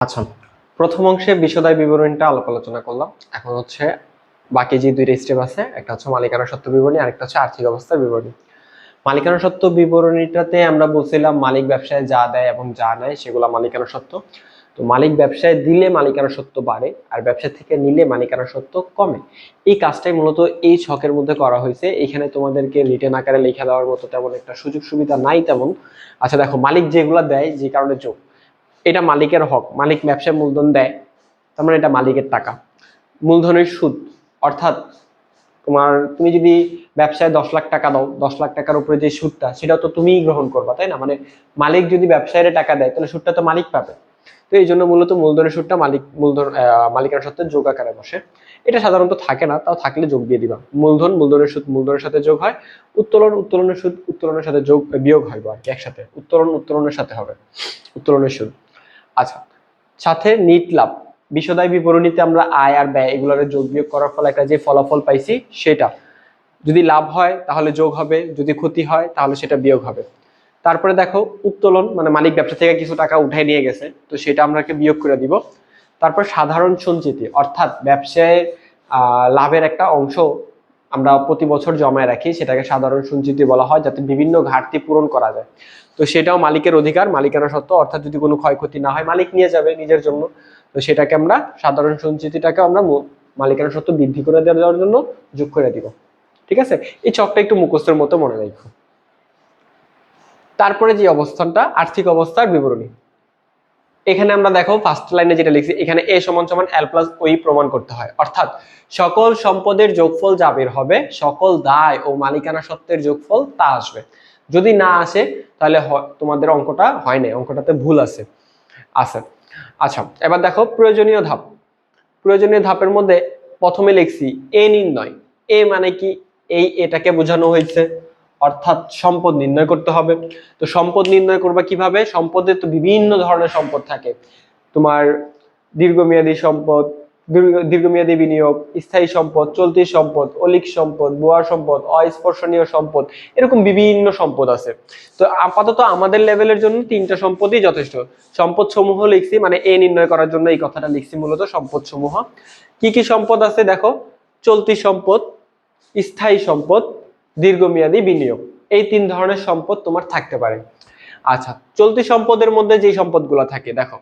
আচ্ছা, প্রথম অংশে বিশদ বিবরণীটা আলোচনা করলাম। এখন হচ্ছে বাকি যে দুইটা স্টেপ আছে, একটা হচ্ছে মালিকানা সত্ত্ব বিবরণী আর একটা হচ্ছে আর্থিক অবস্থার বিবরণী। মালিকানা সত্ত্ব বিবরণীটাতে আমরা বলছিলাম মালিক ব্যবসায় যা দেয় এবং যা নেয় সেগুলো মালিকানা সত্ত্ব। তো মালিক ব্যবসায় দিলে মালিকানা সত্ত্ব বাড়ে আর ব্যবসা থেকে নিলে মালিকানা সত্ত্ব কমে। এই কাজটাই মূলত এই ছকের মধ্যে করা হয়েছে। এখানে তোমাদেরকে রিটেন আকারে লিখে দেওয়ার মতো তেমন একটা সুযোগ সুবিধা নাই তেমন। আচ্ছা দেখো, মালিক যেগুলা দেয় যে কারণে যোগ, এটা মালিকের হক। মালিক ব্যবসায় মূলধন দেয়, তার মানে এটা মালিকের টাকা। মূলধনের সুদ, অর্থাৎ তুমি যদি ব্যবসায় 10 লাখ টাকা দাও, 10 লাখ টাকার উপরে যে সুদটা সেটা তো তুমিই গ্রহণ করবা, তাই না? মানে মালিক যদি ব্যবসায়ীর টাকা দেয় তাহলে সুদটা তো মালিক পাবে। তো এই জন্য মূলত মূলধনের সুদটা মালিকানা সত্ত্বে যোগ আকারে বসে। এটা সাধারণত থাকে না, তাও থাকলে যোগ দিয়ে দিবা। মূলধনের সুদ মূলধনের সাথে যোগ হয়, উত্তোলনের সুদ উত্তোলনের সাথে যোগ বিয়োগ হয় আর কি, একসাথে উত্তোলনের সাথে হবে উত্তোলনের সুদ। আচ্ছা, সাথে নিট লাভ। বিশদায় বিবরণীতে আমরা আয় আর ব্যয় এগুলোর যোগ বিয়োগ করার ফলে একটা যে ফলাফল পাইছি সেটা, যদি লাভ হয় তাহলে যোগ হবে, যদি ক্ষতি হয় তাহলে সেটা বিয়োগ হবে। তারপরে দেখো উত্তোলন, মানে মালিক ব্যবসা থেকে কিছু টাকা উঠাই নিয়ে গেছে, তো সেটা আমরা বিয়োগ করে দিব। তারপর সাধারণ সঞ্চিতি, অর্থাৎ ব্যবসায় লাভের একটা অংশ আমরা প্রতি বছর জমায় রাখি, সেটাকে সাধারণ সঞ্চিতি বলা হয়, যাতে বিভিন্ন ঘাটতি পূরণ করা যায়। তো সেটাও মালিকের অধিকার, মালিকানা সত্ত্ব, অর্থাৎ যদি কোনো ক্ষয়ক্ষতি না হয় মালিক নিয়ে যাবে নিজের জন্য। তো সেটাকে আমরা সাধারণ সঞ্চিতিটাকে আমরা মালিকানা সত্ত্ব বৃদ্ধি করে দেওয়ার জন্য যোগ করে দিব। ঠিক আছে, এই চকটা একটু মুখস্থের মতো মনে রাখো। তারপরে যে অবস্থানটা আর্থিক অবস্থার বিবরণী, এখানে আমরা দেখো ফার্স্ট লাইনে যেটা লিখছি, এখানে এ সমান সমান এল প্লাস ওই প্রমাণ করতে হয়, অর্থাৎ সকল সম্পদের যোগফল যা বের হবে, সকল দায় ও মালিকানা সত্ত্বের যোগফল তা আসবে। যদি না আসে তাহলে তোমাদের অঙ্কটা হয় না, অঙ্কটাতে ভুল আছে। আচ্ছা, এবার দেখো প্রয়োজনীয় ধাপ। প্রয়োজনীয় ধাপের মধ্যে প্রথমে লিখছি এ নির্ণয়। এ মানে কি? এটাকে বোঝানো হয়েছে, অর্থাৎ সম্পদ নির্ণয় করতে হবে। তো সম্পদ নির্ণয় করবা কিভাবে? সম্পদের তো বিভিন্ন ধরনের সম্পদ থাকে, তোমার দীর্ঘমেয়াদী সম্পদ, দীর্ঘমেয়াদী বিনিয়োগ, স্থায়ী সম্পদ, চলতি সম্পদ, অলিক সম্পদ, বোয়া সম্পদ, অস্পর্শনীয় সম্পদ, এরকম বিভিন্ন সম্পদ আছে। তো আপাতত আমাদের লেভেলের জন্য 3টা সম্পদই যথেষ্ট। সম্পদ সমূহ লিখছি, মানে এ নির্ণয় করার জন্য এই কথাটা লিখছি মূলত, সম্পদ সমূহ। কি কি সম্পদ আছে দেখো, চলতি সম্পদ, স্থায়ী সম্পদ, দীর্ঘমেয়াদী বিনিয়োগ, এই 3 ধরনের সম্পদ তোমার থাকতে পারে। আচ্ছা, চলতি সম্পদের মধ্যে যে সম্পদগুলো থাকে দেখো,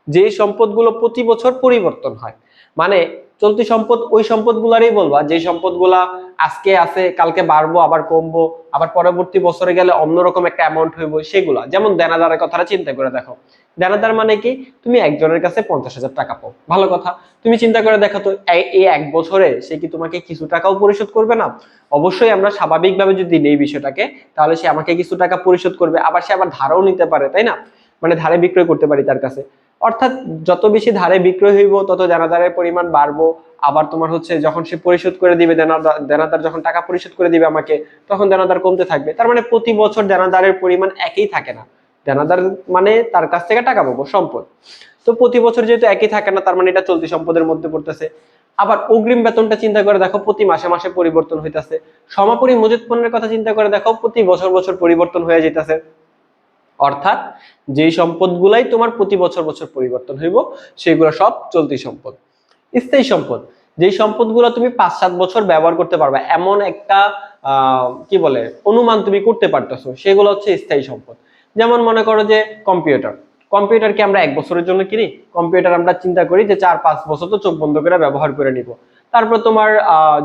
যে সম্পদগুলো প্রতি বছর পরিবর্তন হয়, মানে চলতি সম্পদ ওই সম্পদগুলারই বলবা যে সম্পদগুলা আজকে আছে কালকে বাড়বো আবার কমবো, আবার পরবর্তী বছরে গেলে অন্যরকম একটা অ্যামাউন্ট হইব, সেগুলা। যেমন দেনাদারের কথাটা চিন্তা করে দেখো, দেনাদার মানে কি? তুমি একজনের কাছে 50,000 টাকা পাও, ভালো কথা। তুমি চিন্তা করে দেখো তো, এই 1 বছরে সে কি তোমাকে কিছু টাকাও পরিশোধ করবে না? অবশ্যই আমরা স্বাভাবিকভাবে যদি নেই বিষয়টাকে, তাহলে সে আমাকে কিছু টাকা পরিশোধ করবে, আবার সে আবার ধারও নিতে পারে, তাই না? মানে ধারে বিক্রয় করতে পারি তার কাছে। অর্থাৎ যত বেশি ধারে বিক্রয় হইব তত দেনাদারের পরিমাণ বাড়বো। আবার তোমার হচ্ছে যখন সে পরিশোধ করে দিবে, দেনাদার যখন টাকা পরিশোধ করে দিবে আমাকে, তখন দেনাদার কমতে থাকবে। তার মানে প্রতি বছর দেনাদারের পরিমাণ একই থাকে না। দেনাদার মানে তার কাছ থেকে টাকা পাবো, সম্পদ। তো প্রতি বছর যেহেতু একই থাকে না, তার মানে এটা চলতি সম্পদের মধ্যে পড়তেছে। আবার অগ্রিম বেতনটা চিন্তা করে দেখো, প্রতি মাসে মাসে পরিবর্তন হইতাছে। সমাপনী মজুত পণ্যের কথা চিন্তা করে দেখো, প্রতি বছর বছর পরিবর্তন হয়ে যেতেছে। অর্থাৎ যেই সম্পদগুলাই তোমার প্রতি বছর বছর পরিবর্তন হইব সেগুলো সব চলতি সম্পদ। স্থায়ী সম্পদ, যেই সম্পদগুলো তুমি 5-7 বছর ব্যবহার করতে পারবে এমন একটা কি বলে অনুমান তুমি করতে পারতেছো, সেগুলো হচ্ছে স্থায়ী সম্পদ। যেমন মনে করো যে কম্পিউটার, কম্পিউটারকে আমরা 1 বছরের জন্য কিনি। কম্পিউটার আমরা চিন্তা করি যে 4-5 বছর তো চোখ বন্ধ করে ব্যবহার করে নিব। তারপর তোমার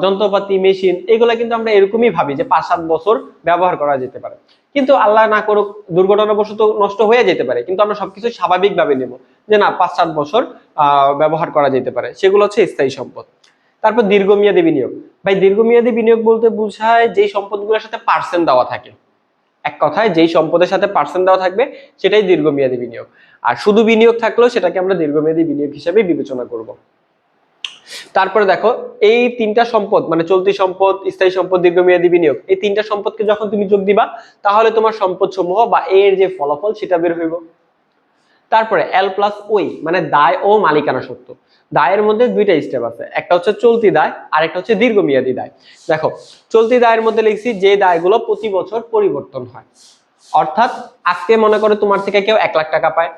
যন্ত্রপাতি, মেশিন, এগুলা কিন্তু আমরা এরকমই ভাবি যে 5-7 বছর ব্যবহার করা যেতে পারে। কিন্তু আল্লাহ না করুক, দুর্ঘটনাবশত নষ্ট হয়ে যেতে পারে, কিন্তু আমরা সবকিছু স্বাভাবিকভাবে নেব যে না 5-7 বছর ব্যবহার করা যেতে পারে, সেগুলো হচ্ছে স্থায়ী সম্পদ। তারপর দীর্ঘমেয়াদী বিনিয়োগ। ভাই দীর্ঘমেয়াদী বিনিয়োগ বলতে বোঝায় যেই সম্পদগুলোর সাথে পার্সেন্ট দেওয়া থাকে। এক কথায় যেই সম্পদের সাথে পার্সেন্ট দেওয়া থাকবে সেটাই দীর্ঘমেয়াদী বিনিয়োগ। আর শুধু বিনিয়োগ থাকলেও সেটাকে আমরা দীর্ঘমেয়াদী বিনিয়োগ হিসেবে বিবেচনা করব। তারপরে দেখো, এই 3টা সম্পদ মানে চলতি সম্পদ, স্থায়ী সম্পদ, দীর্ঘমেয়াদী বিনিয়োগ, এই 3টা সম্পদকে যখন তুমি যোগ দিবা তাহলে তোমার সম্পদ সমূহ বা এর যে ফলাফল সেটা বের হইব। তারপরে এল প্লাস ওই মানে দায় ও মালিকানা সত্ত্ব। দায়ের মধ্যে 2টা স্টেপ আছে, একটা হচ্ছে চলতি দায় আর একটা হচ্ছে দীর্ঘমেয়াদী দায়। দেখো, চলতি দায়ের মধ্যে লিখছি যে দায়গুলো প্রতি বছর পরিবর্তন হয়। অর্থাৎ আজকে মনে করো তোমার থেকে কেউ 1 লাখ টাকা পায়,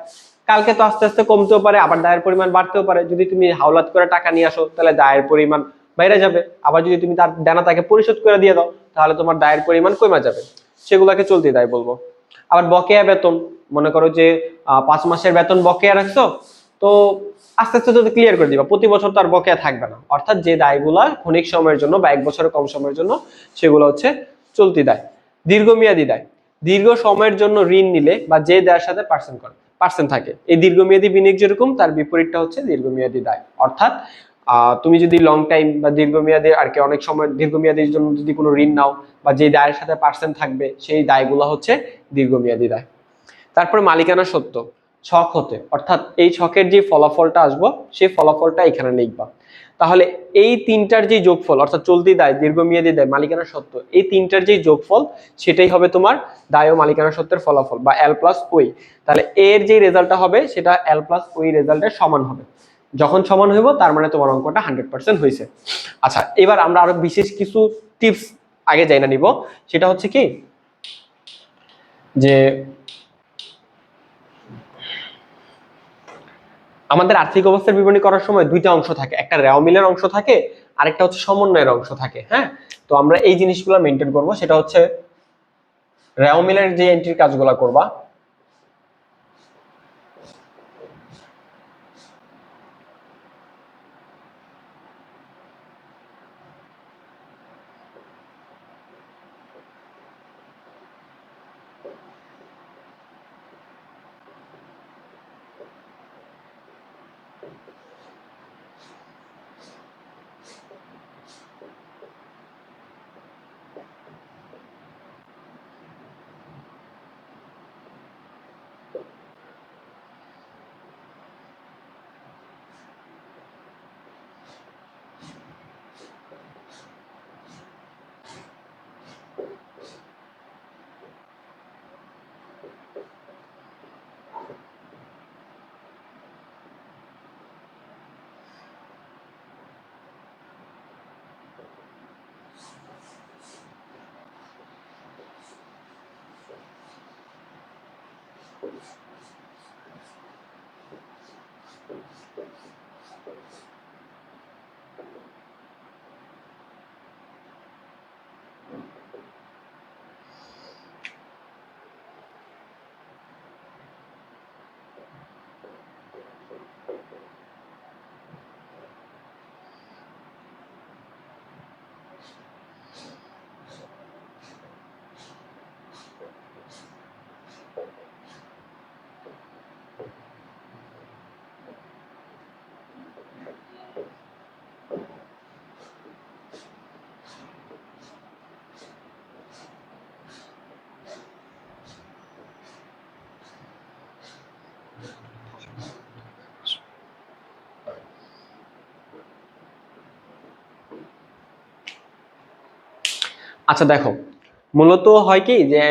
কালকে তো আস্তে আস্তে কমতেও পারে, আবার দায়ের পরিমাণ বাড়তেও পারে। যদি তুমি হাওলাত করে টাকা নিয়ে আসো তাহলে দায়ের পরিমাণ বাইরে যাবে, আবার যদি তুমি তার দেনা তাকে পরিশোধ করে দিয়ে দাও তাহলে তোমার দায়ের পরিমাণ কমে যাবে, সেগুলোকে চলতি দায় বলবো। আবার বকেয়া বেতন, মনে করো যে 5 মাসের বেতন বকেয়া রাখছো, তো আস্তে আস্তে যদি ক্লিয়ার করে দিবা, প্রতি বছর তো আর বকেয়া থাকবে না। অর্থাৎ যে দায়গুলা ক্ষণিক সময়ের জন্য বা 1 বছরের কম সময়ের জন্য, সেগুলো হচ্ছে চলতি দায়। দীর্ঘমেয়াদী দায়, দীর্ঘ সময়ের জন্য ঋণ নিলে বা যে দায়ের সাথে পার্সেন্ট থাকে, এই দীর্ঘমেয়াদী বিনিয়োগ যেরকম তার বিপরীতটা হচ্ছে দীর্ঘমেয়াদী দায়। অর্থাৎ তুমি যদি লং টাইম বা দীর্ঘমেয়াদী আর কি অনেক সময় দীর্ঘমেয়াদীর জন্য যদি কোনো ঋণ নাও বা যে দায়ের সাথে পার্সেন্ট থাকবে, সেই দায়গুলো হচ্ছে দীর্ঘমেয়াদী দায়। তারপরে মালিকানা সত্ত্ব, ছক হতে, অর্থাৎ এই ছকের যে ফলাফলটা আসবো সেই ফলাফলটা এখানে লিখবা। তাহলে এই তিনটার যে যোগফল, অর্থাৎ চলতি দায়, দীর্ঘমেয়াদী দায়, মালিকানা সত্ত্ব, এই তিনটার যে যোগফল সেটাই হবে তোমার দায় ও মালিকানা সত্ত্বের ফলাফল বা এল প্লাস ওই। তাহলে এর যে রেজাল্টটা হবে সেটা এল প্লাস ওই রেজাল্টের সমান হবে। যখন সমান হইব তার মানে তোমার অঙ্কটা 100% হয়েছে। আচ্ছা, এবার আমরা আরো বিশেষ কিছু টিপস আগে জানা নিব। সেটা হচ্ছে কি যে আমাদের আর্থিক অবস্থার বিবরণী করার সময় দুইটা অংশ থাকে, একটা রেওয়া মিলের অংশ থাকে, আরেকটা হচ্ছে সমন্বয়ের অংশ থাকে। হ্যাঁ, তো আমরা এই জিনিসগুলো মেনটেন করব। সেটা হচ্ছে রেওয়া মিলের যে এন্ট্রির কাজগুলো করবা, আচ্ছা দেখো, মূলত হয় কি যে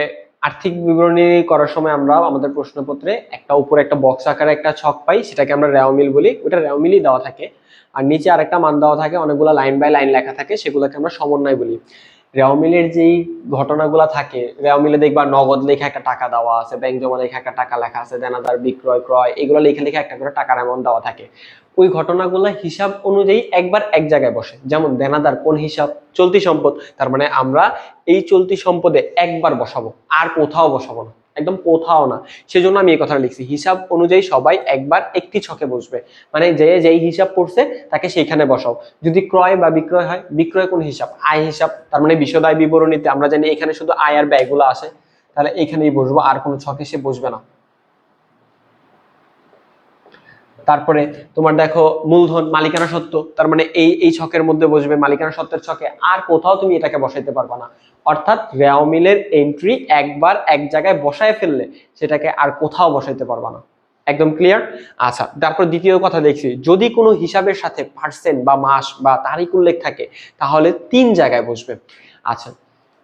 আর্থিক বিবরণী করার সময় আমরা আমাদের প্রশ্নপত্রে একটা উপরে একটা বক্স আকারে একটা ছক পাই, সেটাকে আমরা রেওয়া মিল বলি, ওটা রেওয়া মিলই দেওয়া থাকে। আর নিচে আরেকটা মান দেওয়া থাকে, অনেকগুলো লাইন বাই লাইন লেখা থাকে, সেগুলোকে আমরা সমন্বয় বলি। রেওয়া মিলের যেই ঘটনাগুলো থাকে, রেওয়া মিলে দেখবা নগদ লেখা একটা টাকা দেওয়া আছে, ব্যাংক জমা লেখা একটা টাকা লেখা আছে, দেনাদার বিক্রয় ক্রয়, এগুলো লেখা লেখা একটা করে টাকার অ্যামাউন্ট দেওয়া থাকে। ওই ঘটনাগুলো হিসাব অনুযায়ী একবার এক জায়গায় বসে। যেমন দেনাদার কোন হিসাব, চলতি সম্পদ, তার মানে আমরা এই চলতি সম্পদে একবার বসাবো, আর কোথাও বসাবো না, একদম কোথাও না। সেজন্য আমি এই কথাটা লিখছি, হিসাব অনুযায়ী সবাই একবার একটি ছকে বসবে, মানে যে যেই হিসাব করছে তাকে সেইখানে বসাও। যদি ক্রয় বা বিক্রয় হয়, বিক্রয় কোন হিসাব, আয় হিসাব, তার মানে বিশদ বিবরণীতে আমরা জানি এখানে শুধু আয় আর ব্যয়গুলো আসে, তাহলে এখানেই বসবো, আর কোনো ছকে সে বসবে না। তারপরে তোমার দেখো মূলধন, মালিকানা সত্ত্ব, তার মানে এই এই ছকের মধ্যে বসবে, মালিকানা সত্ত্বের ছকে, আর কোথাও তুমি এটাকে বসাইতে পারবা না। অর্থাৎ রেওয়া মিলের এন্ট্রি একবার এক জায়গায় বসায় ফেললে সেটাকে আর কোথাও বসাইতে পারবা না। একদম ক্লিয়ার? আচ্ছা, তারপর দ্বিতীয় কথা দেখছি, যদি কোনো হিসাবের সাথে পার্সেন্ট বা মাস বা তারিখ উল্লেখ থাকে তাহলে 3 জায়গায় বসবে। আচ্ছা,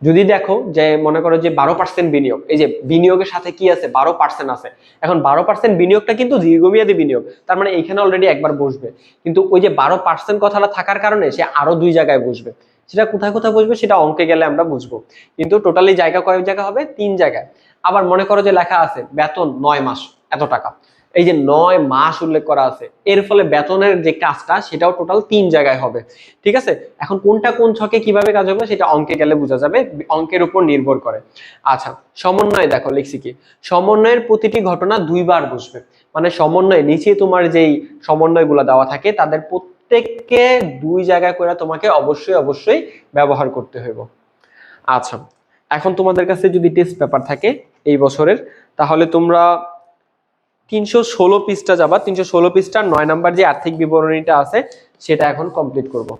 যদি দেখো যে মনে করো যে 12% বিনিয়োগ, এই যে বিনিয়োগের সাথে কি আছে, 12% আছে, এখন 12% বিনিয়োগটা কিন্তু দীর্ঘমেয়াদী বিনিয়োগ, তার মানে এখানে অলরেডি একবার বসবে। কিন্তু ওই যে 12% কথাটা থাকার কারণে সে আরো 2 জায়গায় বসবে। সেটা কোথায় কোথায় বসবে সেটা অঙ্কে গেলে আমরা বুঝবো, কিন্তু টোটালি জায়গা কয় জায়গা হবে, 3 জায়গায়। আবার মনে করো যে লেখা আছে বেতন 9 মাস এত টাকা, এই যে 9 মাস উল্লেখ করা আছে, এর ফলে বেতনের যে কাজটা সেটাও টোটাল 3 জায়গায় হবে। ঠিক আছে, এখন কোনটা কোন ছকে কিভাবে কাজ হবে সেটা অঙ্কে গেলে বোঝা যাবে, অঙ্কের উপর নির্ভর করে। আচ্ছা, সমন্বয় দেখো লিখছি কি, সমন্বয়ের প্রতিটি ঘটনা 2 বার বসবে, মানে সমন্বয় নিচে তোমার যেই সমন্বয়গুলো দেওয়া থাকে তাদের প্রত্যেককে 2 জায়গায় করে তোমাকে অবশ্যই অবশ্যই ব্যবহার করতে হইব। আচ্ছা, এখন তোমাদের কাছে যদি টেস্ট পেপার থাকে এই বছরের, তাহলে তোমরা 316 পৃষ্ঠা যাবা, 316 পৃষ্ঠার 9 নাম্বার যে আর্থিক বিবরণীটা আছে সেটা এখন কমপ্লিট করব।